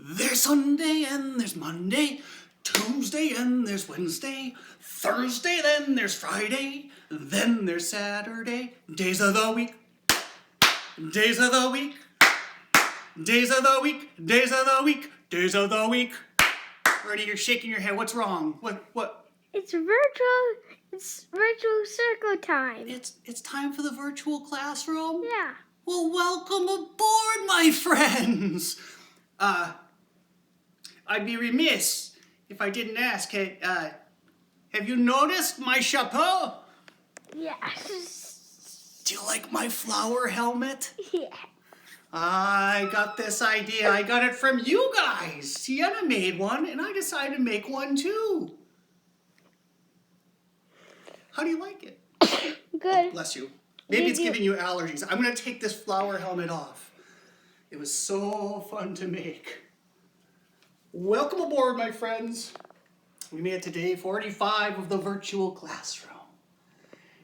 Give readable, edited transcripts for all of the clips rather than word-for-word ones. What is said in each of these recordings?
There's Sunday and there's Monday, Tuesday and there's Wednesday, Thursday, then there's Friday, then there's Saturday. Days of the week, days of the week, days of the week, days of the week, days of the week. Bernie, you're shaking your head. What's wrong? What? It's virtual circle time. It's time for the virtual classroom? Yeah. Well, welcome aboard, my friends. I'd be remiss if I didn't ask. Have you noticed my chapeau? Yes. Do you like my flower helmet? Yeah. I got this idea. I got it from you guys. Sienna made one, and I decided to make one too. How do you like it? Good. Oh, bless you. Maybe it's giving you allergies. I'm going to take this flower helmet off. It was so fun to make. Welcome aboard, my friends. We made it to day 45 of the virtual classroom.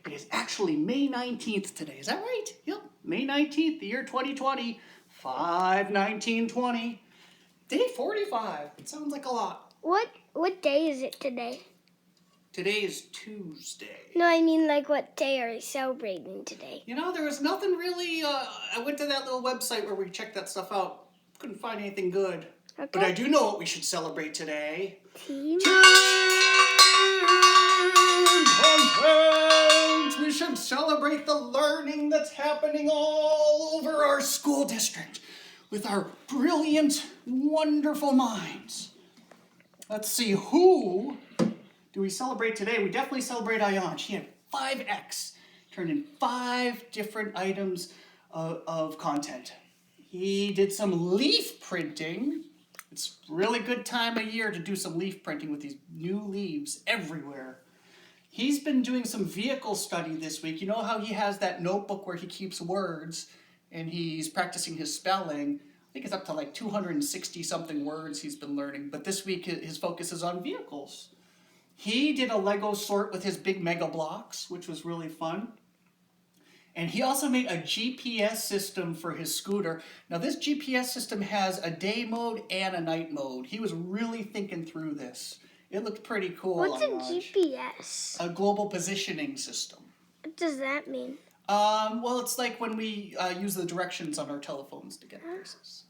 It is actually May 19th today. Is that right? Yep. May 19th, the year 2020. 5/19/20. Day 45. It sounds like a lot. What day is it today? Today is Tuesday. No, I mean like what day are we celebrating today? You know, there was nothing really, I went to that little website where we checked that stuff out. Couldn't find anything good. Okay. But I do know what we should celebrate today. Team. Content! We should celebrate the learning that's happening all over our school district with our brilliant, wonderful minds. Let's see, who do we celebrate today? We definitely celebrate Ayan. She had 5X, turned in 5 different items of content. He did some leaf printing. It's a really good time of year to do some leaf printing with these new leaves everywhere. He's been doing some vehicle study this week. You know how he has that notebook where he keeps words and he's practicing his spelling? I think it's up to like 260 something words he's been learning. But this week his focus is on vehicles. He did a Lego sort with his big Mega Blocks, which was really fun. And he also made a GPS system for his scooter. Now this GPS system has a day mode and a night mode. He was really thinking through this. It looked pretty cool. What's a GPS? A global positioning system. What does that mean? Well, it's like when we use the directions on our telephones to get places.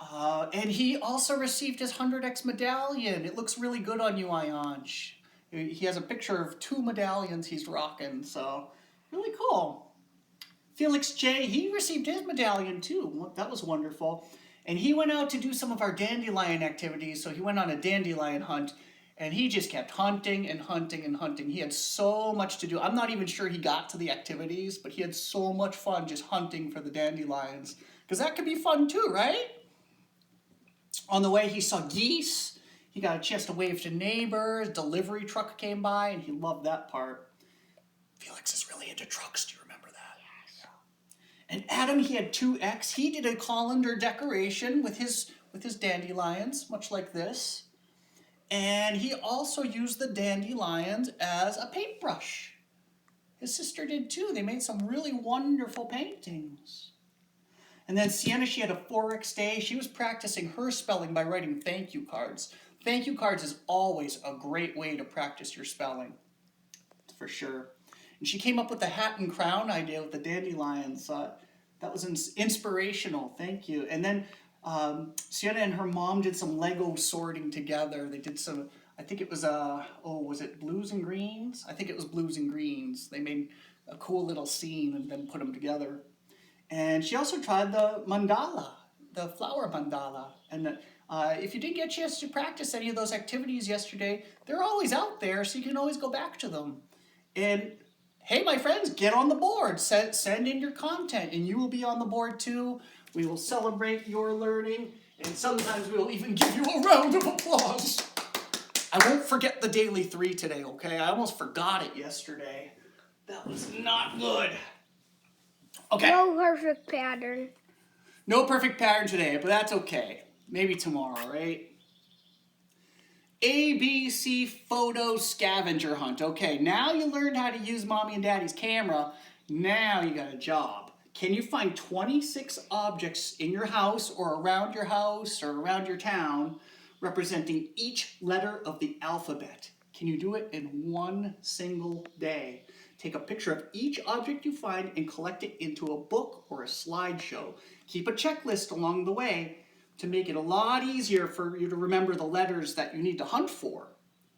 Yeah. And he also received his 100X medallion. It looks really good on you, Ayansh. He has a picture of 2 medallions he's rocking, so really cool. Felix J., he received his medallion too. That was wonderful. And he went out to do some of our dandelion activities, so he went on a dandelion hunt, and he just kept hunting and hunting and hunting. He had so much to do. I'm not even sure he got to the activities, but he had so much fun just hunting for the dandelions, because that could be fun too, right? On the way, he saw geese. He got a chance to wave to neighbors. Delivery truck came by, and he loved that part. Felix is really into trucks. Do you remember that? Yes. And Adam, he had 2X. He did a colander decoration with his dandelions, much like this. And he also used the dandelions as a paintbrush. His sister did too. They made some really wonderful paintings. And then Sienna, she had a 4X day. She was practicing her spelling by writing thank you cards. Thank you cards is always a great way to practice your spelling, for sure. And she came up with the hat and crown idea with the dandelions. That was inspirational. Thank you. And then Sienna and her mom did some Lego sorting together. They did some, I think it was, was it blues and greens? I think it was blues and greens. They made a cool little scene and then put them together. And she also tried the mandala, the flower mandala. And if you didn't get a chance to practice any of those activities yesterday, they're always out there, so you can always go back to them. And hey, my friends, get on the board. Send in your content, and you will be on the board too. We will celebrate your learning, and sometimes we'll even give you a round of applause. I won't forget the Daily 3 today, okay? I almost forgot it yesterday. That was not good. Okay. No perfect pattern. No perfect pattern today, but that's okay. Maybe tomorrow, right? ABC photo scavenger hunt. Okay, now you learned how to use mommy and daddy's camera. Now you got a job. Can you find 26 objects in your house or around your town representing each letter of the alphabet? Can you do it in one single day? Take a picture of each object you find and collect it into a book or a slideshow. Keep a checklist along the way to make it a lot easier for you to remember the letters that you need to hunt for.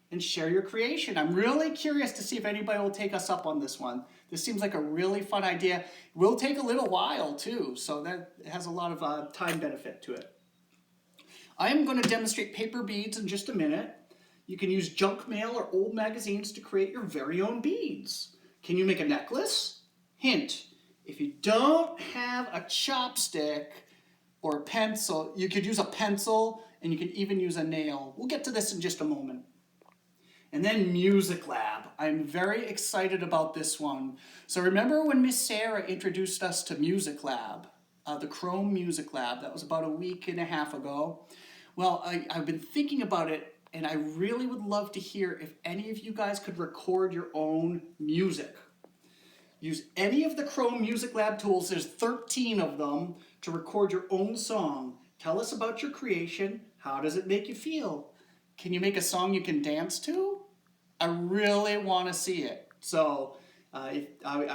And share your creation. I'm really curious to see if anybody will take us up on this one. This seems like a really fun idea. It will take a little while too, so that has a lot of time benefit to it. I am going to demonstrate paper beads in just a minute. You can use junk mail or old magazines to create your very own beads. Can you make a necklace? Hint, if you don't have a chopstick or a pencil, you could use a pencil and you can even use a nail. We'll get to this in just a moment. And then Music Lab. I'm very excited about this one. So remember when Miss Sarah introduced us to Music Lab, the Chrome Music Lab? That was about a week and a half ago. Well, I've been thinking about it, and I really would love to hear if any of you guys could record your own music. Use any of the Chrome Music Lab tools. There's 13 of them to record your own song. Tell us about your creation. How does it make you feel? Can you make a song you can dance to? I really want to see it. So I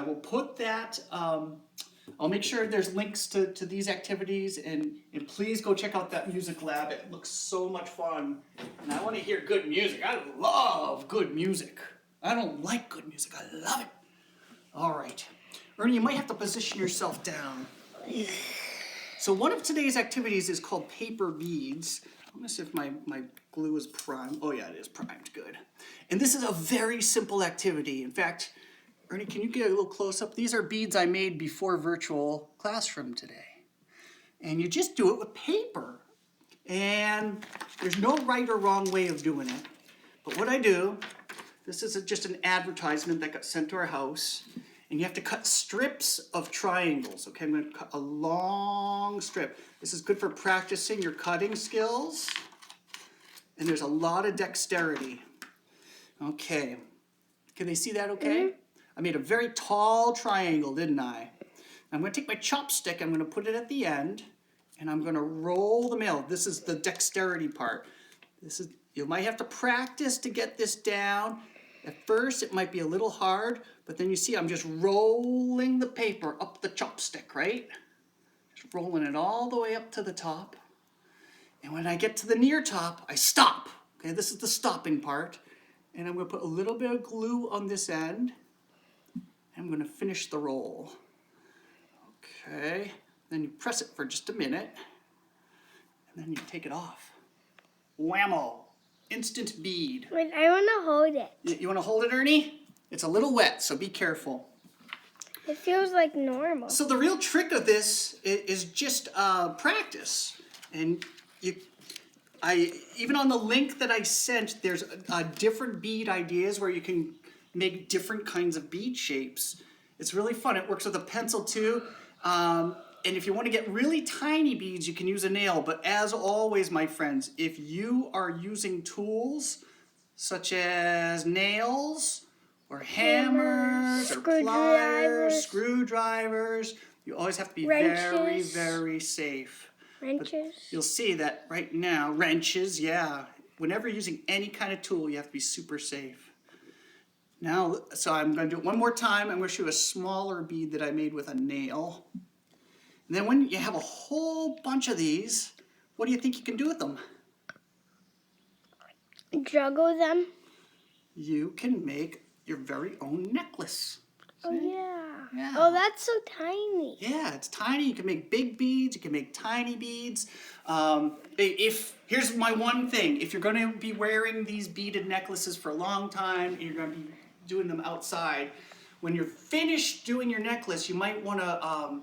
will put that, I'll make sure there's links to these activities, and please go check out that Music Lab. It looks so much fun. And I want to hear good music. I love good music. I don't like good music. I love it. All right. Ernie, you might have to position yourself down. So one of today's activities is called paper beads. I'm going to see if my glue is primed. Oh yeah, it is primed, good. And this is a very simple activity. In fact, Ernie, can you get a little close up? These are beads I made before virtual classroom today. And you just do it with paper. And there's no right or wrong way of doing it. But what I do, this is just an advertisement that got sent to our house. And you have to cut strips of triangles. Okay, I'm going to cut a long strip. This is good for practicing your cutting skills. And there's a lot of dexterity. Okay, can they see that okay? Mm-hmm. I made a very tall triangle, didn't I? I'm going to take my chopstick, I'm going to put it at the end, and I'm going to roll the mail. This is the dexterity part. You might have to practice to get this down. At first, it might be a little hard, but then you see I'm just rolling the paper up the chopstick, right? Just rolling it all the way up to the top. And when I get to the near top, I stop. Okay, this is the stopping part. And I'm going to put a little bit of glue on this end. I'm going to finish the roll. Okay, then you press it for just a minute. And then you take it off. Whammo. Instant bead. Wait, I want to hold it. You want to hold it, Ernie? It's a little wet, so be careful. It feels like normal. So the real trick of this is just practice. And even on the link that I sent, there's different bead ideas where you can make different kinds of bead shapes. It's really fun. It works with a pencil too. And if you want to get really tiny beads, you can use a nail. But as always, my friends, if you are using tools such as nails or hammers or pliers, screwdrivers, you always have to be very, very safe. Wrenches. But you'll see that right now, wrenches, yeah. Whenever you're using any kind of tool, you have to be super safe. Now, so I'm going to do it one more time. I'm going to show a smaller bead that I made with a nail. And then when you have a whole bunch of these, what do you think you can do with them? Juggle them. You can make your very own necklace. Oh, yeah. Yeah. Oh, that's so tiny. Yeah, it's tiny. You can make big beads. You can make tiny beads. Here's my one thing. If you're going to be wearing these beaded necklaces for a long time, and you're going to be doing them outside, when you're finished doing your necklace, you might want to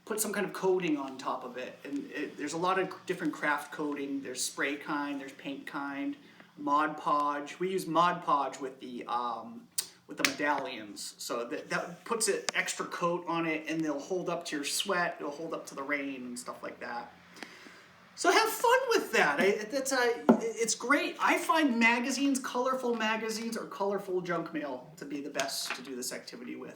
put some kind of coating on top of it. And there's a lot of different craft coating. There's spray kind, there's paint kind, Mod Podge. We use Mod Podge with the medallions. So that puts an extra coat on it, and they'll hold up to your sweat, they'll hold up to the rain and stuff like that. So have fun with that. It's great. I find magazines, colorful magazines or colorful junk mail to be the best to do this activity with.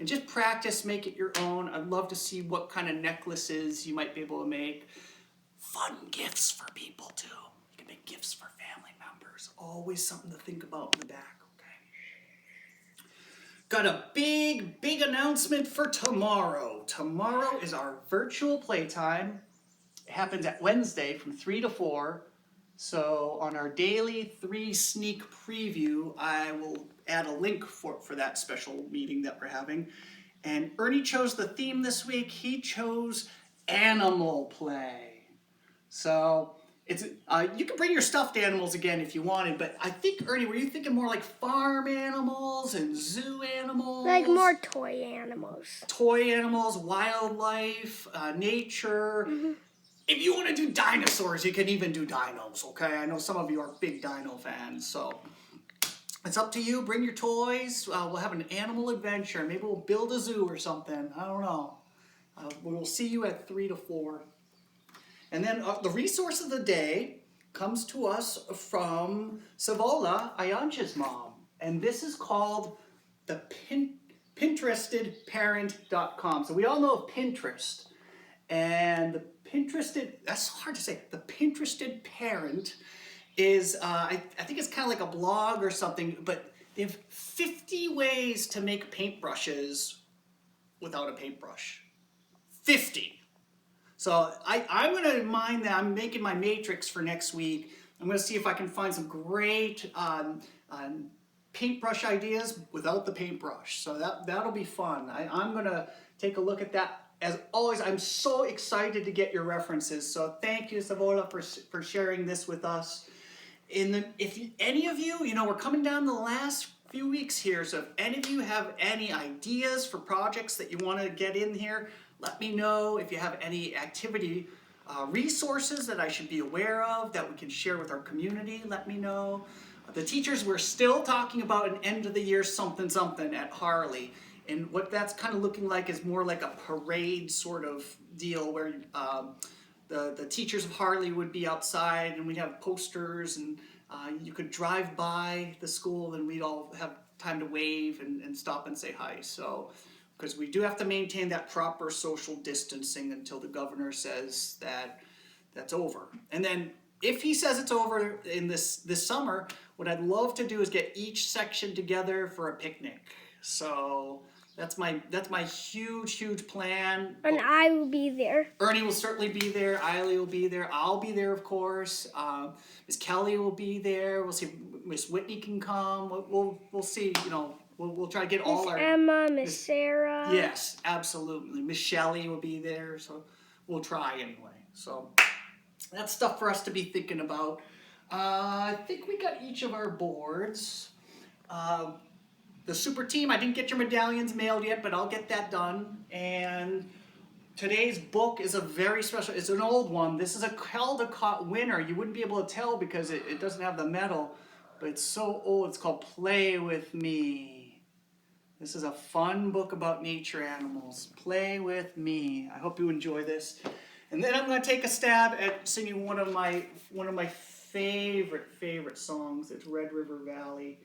and just practice, make it your own. I'd love to see what kind of necklaces you might be able to make. Fun gifts for people too. You can make gifts for family members. Always something to think about in the back, okay? Got a big announcement for tomorrow. Tomorrow is our virtual playtime. It happens at Wednesday from 3 to 4. So on our daily 3 sneak preview, I will add a link for that special meeting that we're having. And Ernie chose the theme this week. He chose animal play. So it's you can bring your stuffed animals again if you wanted, but I think, Ernie, were you thinking more like farm animals and zoo animals? Like more toy animals. Toy animals, wildlife, nature. Mm-hmm. If you want to do dinosaurs, you can even do dinos, okay? I know some of you are big dino fans, so it's up to you. Bring your toys. We'll have an animal adventure. Maybe we'll build a zoo or something. I don't know. We'll see you at 3 to 4. And then the resource of the day comes to us from Savola, Ayancha's mom. And this is called the Pinterestedparent.com. So we all know of Pinterest. And the Pinterested, that's hard to say. The Pinterested Parent is, I think it's kind of like a blog or something, but they have 50 ways to make paintbrushes without a paintbrush. 50. So I'm going to mind that. I'm making my matrix for next week. I'm going to see if I can find some great paintbrush ideas without the paintbrush. So that'll be fun. I'm going to take a look at that. As always, I'm so excited to get your references. So thank you, Savola, for sharing this with us. If any of you, we're coming down the last few weeks here. So if any of you have any ideas for projects that you want to get in here, let me know. If you have any activity resources that I should be aware of that we can share with our community, let me know. The teachers, we're still talking about an end of the year something at Harley. And what that's kind of looking like is more like a parade sort of deal where the teachers of Harley would be outside and we'd have posters and you could drive by the school and we'd all have time to wave and stop and say hi. So, because we do have to maintain that proper social distancing until the governor says that that's over. And then if he says it's over in this summer, what I'd love to do is get each section together for a picnic. So that's my huge plan. And I will be there. Ernie will certainly be there. Eiley will be there. I'll be there, of course. Miss Kelly will be there. We'll see if Miss Whitney can come. We'll see. We'll try to get all our Emma, Miss Sarah. Yes, absolutely. Miss Shelley will be there. So we'll try anyway. So that's stuff for us to be thinking about. I think we got each of our boards. The super team, I didn't get your medallions mailed yet, but I'll get that done. And today's book is a very special, it's an old one. This is a Caldecott winner. You wouldn't be able to tell because it doesn't have the medal, but it's so old. It's called Play With Me. This is a fun book about nature animals. Play With Me. I hope you enjoy this. And then I'm going to take a stab at singing one of my favorite songs. It's Red River Valley.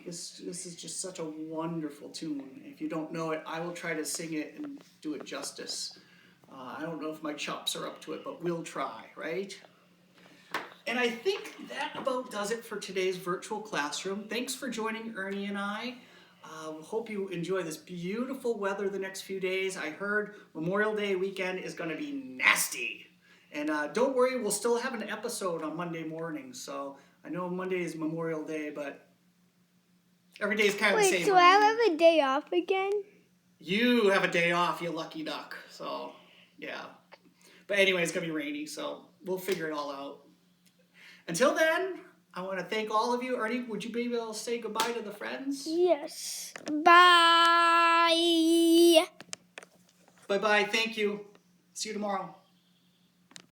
This is just such a wonderful tune. If you don't know it, I will try to sing it and do it justice. I don't know if my chops are up to it, but we'll try, right? And I think that about does it for today's virtual classroom. Thanks for joining Ernie and I. Hope you enjoy this beautiful weather the next few days. I heard Memorial Day weekend is going to be nasty. And don't worry, we'll still have an episode on Monday morning. So I know Monday is Memorial Day, but every day is kind of the same. Wait, so I have a day off again? You have a day off, you lucky duck. So, yeah. But anyway, it's going to be rainy, so we'll figure it all out. Until then, I want to thank all of you. Ernie, would you be able to say goodbye to the friends? Yes. Bye. Bye-bye. Thank you. See you tomorrow.